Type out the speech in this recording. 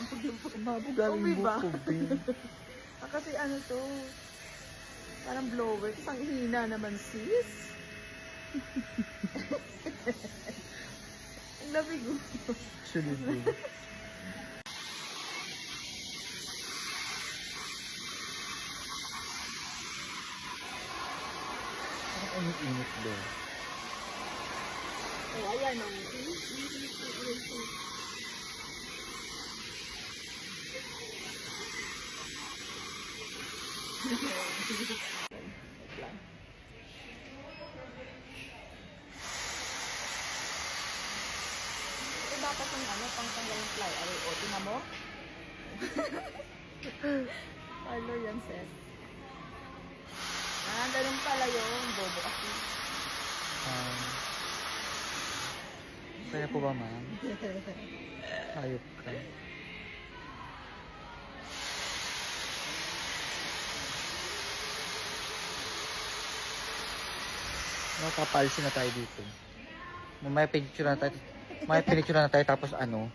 umabog yung buko. Umabog galing Umi ba? buko, babe. Kasi ano to, parang blower. Tapos ang hina naman, sis. Ang lamig. Actually, babe. Ang init, babe. Oh, ayan o. Ito dapat yung ano, pangtanggal yung fly away. O, tingnan mo. Ano yan, sis? Ah, ganun pala yun. Bobo kasi. Kaya po ba, ma'am? Ayop ka. Makapalsi na tayo dito. May picture na tayo. May picture na tayo tapos ano?